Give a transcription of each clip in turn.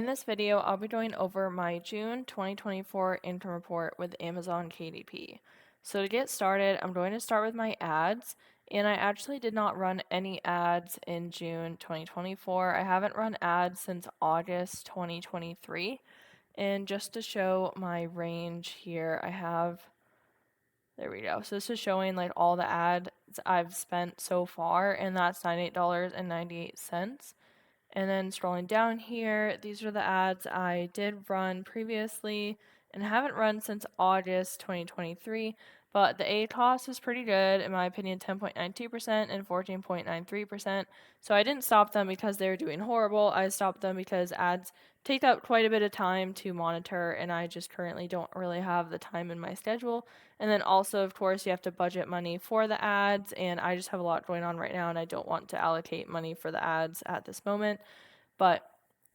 In this video, I'll be going over my June 2024 income report with Amazon KDP. So to get started, I'm going to start with my ads, and I actually did not run any ads in June 2024. I haven't run ads since August 2023. And just to show my range here, there we go. So this is showing like all the ads I've spent so far, and that's $98.98. And then scrolling down here, these are the ads I did run previously and haven't run since August 2023, but the A cost is pretty good, in my opinion, 10.92% and 14.93%. So I didn't stop them because they were doing horrible. I stopped them because ads take up quite a bit of time to monitor, and I just currently don't really have the time in my schedule. And then also, of course, you have to budget money for the ads, and I just have a lot going on right now, and I don't want to allocate money for the ads at this moment. But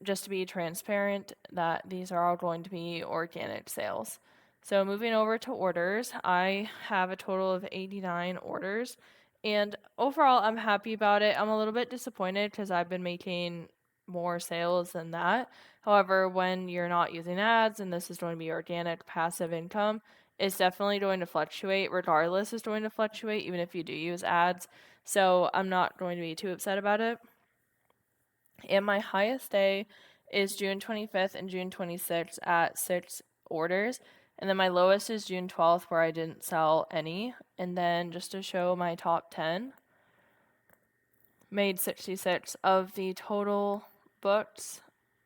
just to be transparent, that these are all going to be organic sales. So moving over to orders, I have a total of 89 orders, and overall I'm happy about it. I'm a little bit disappointed because I've been making more sales than that. However, when you're not using ads and this is going to be organic passive income, it's definitely going to fluctuate. Regardless, it's going to fluctuate even if you do use ads. So I'm not going to be too upset about it. And my highest day is June 25th and June 26th at 6 orders. And then my lowest is June 12th, where I didn't sell any. And then just to show my top 10, made 66 of the total books.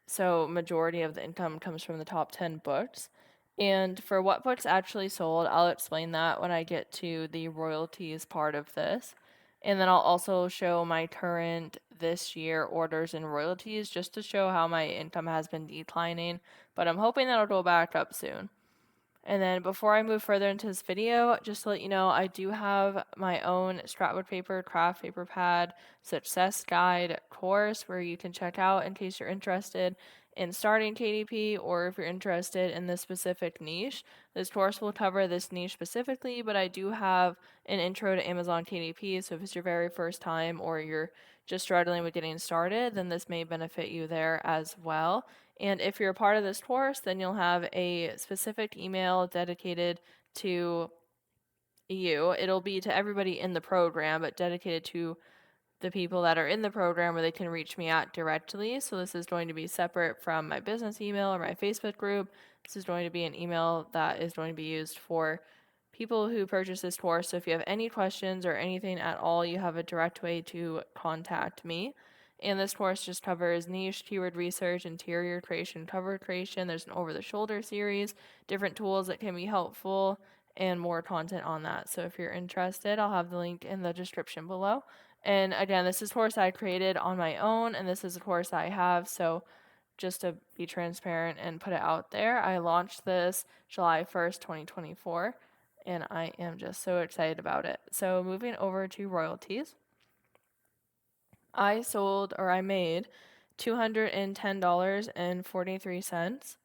So majority of the income comes from the top 10 books. And for what books actually sold, I'll explain that when I get to the royalties part of this. And then I'll also show my current this year orders and royalties just to show how my income has been declining. But I'm hoping that'll go back up soon. And then before I move further into this video, just to let you know, I do have my own scrapbook paper, craft paper pad, success guide course where you can check out in case you're interested in starting KDP or if you're interested in this specific niche. This course will cover this niche specifically, but I do have an intro to Amazon KDP, so if it's your very first time or you're just struggling with getting started, then this may benefit you there as well. And if you're a part of this course, then you'll have a specific email dedicated to you. It'll be to everybody in the program, but dedicated to the people that are in the program where they can reach me at directly. So this is going to be separate from my business email or my Facebook group. This is going to be an email that is going to be used for people who purchase this course. So if you have any questions or anything at all, you have a direct way to contact me. And this course just covers niche, keyword research, interior creation, cover creation. There's an over-the-shoulder series, different tools that can be helpful, and more content on that. So if you're interested, I'll have the link in the description below. And again, this is a course I created on my own, and this is a course I have. So just to be transparent and put it out there, I launched this July 1st, 2024, and I am just so excited about it. So moving over to royalties. I made $210.43.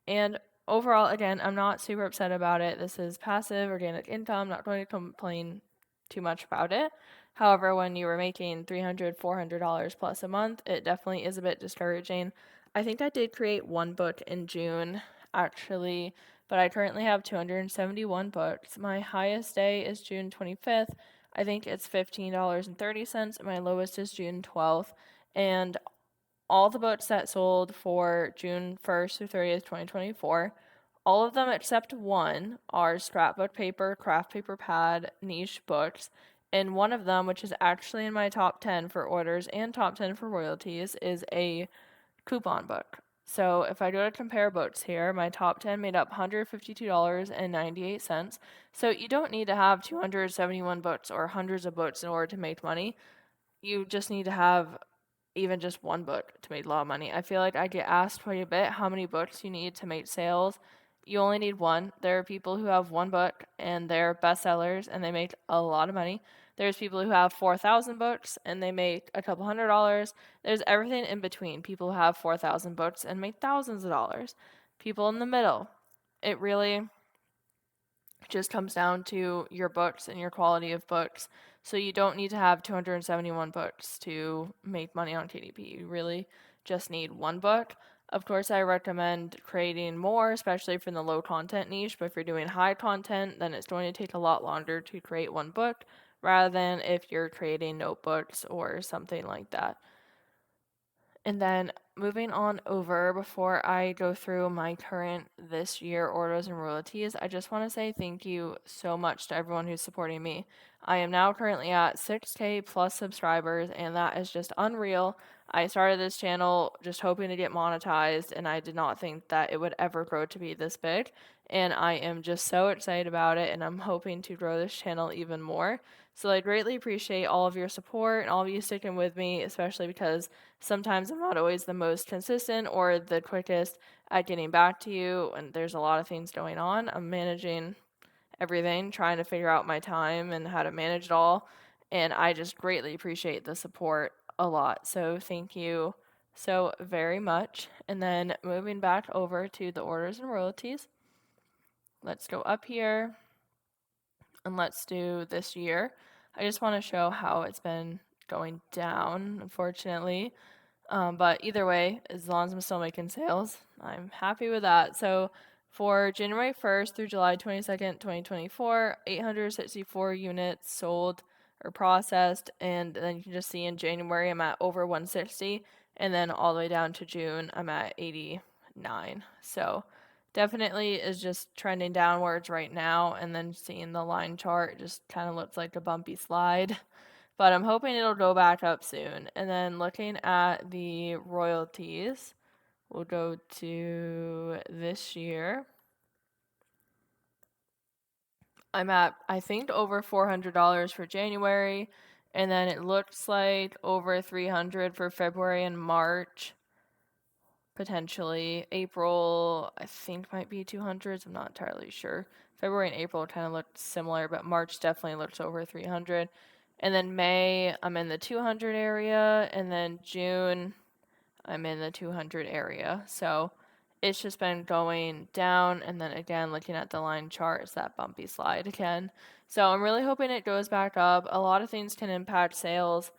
And overall, again, I'm not super upset about it. This is passive organic income, not going to complain too much about it. However, when you were making $300, $400 plus a month, it definitely is a bit discouraging. I think I did create one book in June, actually, but I currently have 271 books. My highest day is June 25th. I think it's $15.30, and my lowest is June 12th. And all the books that sold for June 1st through 30th, 2024, all of them except one are scrapbook paper, craft paper pad, niche books. And one of them, which is actually in my top 10 for orders and top 10 for royalties, is a coupon book. So if I go to compare books here, my top 10 made up $152.98. So you don't need to have 271 books or hundreds of books in order to make money. You just need to have even just one book to make a lot of money. I feel like I get asked quite a bit how many books you need to make sales. You only need one. There are people who have one book and they're bestsellers and they make a lot of money. There's people who have 4,000 books and they make a couple $100. There's everything in between. People who have 4,000 books and make thousands of dollars. People in the middle. It really just comes down to your books and your quality of books. So you don't need to have 271 books to make money on KDP. You really just need one book. Of course, I recommend creating more, especially for the low content niche, but if you're doing high content, then it's going to take a lot longer to create one book rather than if you're creating notebooks or something like that. And then moving on over, before I go through my current this year orders and royalties, I just want to say thank you so much to everyone who's supporting me. I am now currently at 6K plus subscribers, and that is just unreal. I started this channel just hoping to get monetized, and I did not think that it would ever grow to be this big. And I am just so excited about it, and I'm hoping to grow this channel even more. So I greatly appreciate all of your support and all of you sticking with me, especially because sometimes I'm not always the most consistent or the quickest at getting back to you, and there's a lot of things going on. I'm managing everything, trying to figure out my time and how to manage it all, and I just greatly appreciate the support a lot. So thank you so very much. And then moving back over to the orders and royalties, let's go up here and let's do this year. I just want to show how it's been going down, unfortunately. But either way, as long as I'm still making sales, I'm happy with that. So for January 1st through July 22nd, 2024, 864 units sold or processed. And then you can just see in January, I'm at over 160. And then all the way down to June, I'm at 89. So definitely is just trending downwards right now. And then seeing the line chart just kind of looks like a bumpy slide. But I'm hoping it'll go back up soon. And then looking at the royalties, we'll go to this year. I'm at, I think, over $400 for January, and then it looks like over $300 for February and March, potentially. April, I think, might be 200s. I'm not entirely sure. February and April kind of looked similar, but March definitely looks over 300. And then May, I'm in the 200 area, and then June, I'm in the 200 area. So it's just been going down, and then again, looking at the line chart, it's that bumpy slide again. So I'm really hoping it goes back up. A lot of things can impact sales.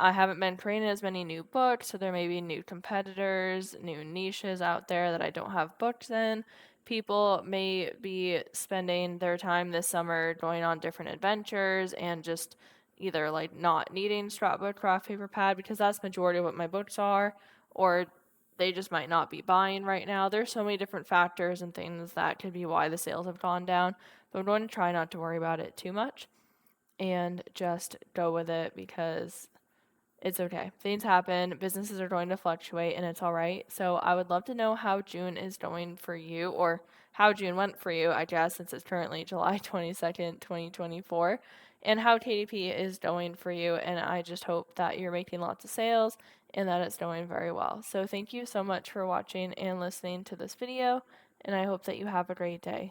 I haven't been creating as many new books, so there may be new competitors, new niches out there that I don't have books in. People may be spending their time this summer going on different adventures and just either like not needing scrapbook craft paper pad because that's majority of what my books are, or they just might not be buying right now. There's so many different factors and things that could be why the sales have gone down, but I'm going to try not to worry about it too much and just go with it because it's okay. Things happen. Businesses are going to fluctuate, and it's all right. So I would love to know how June is going for you, or how June went for you, I guess, since it's currently July 22nd, 2024, and how KDP is going for you. And I just hope that you're making lots of sales and that it's going very well. So thank you so much for watching and listening to this video, and I hope that you have a great day.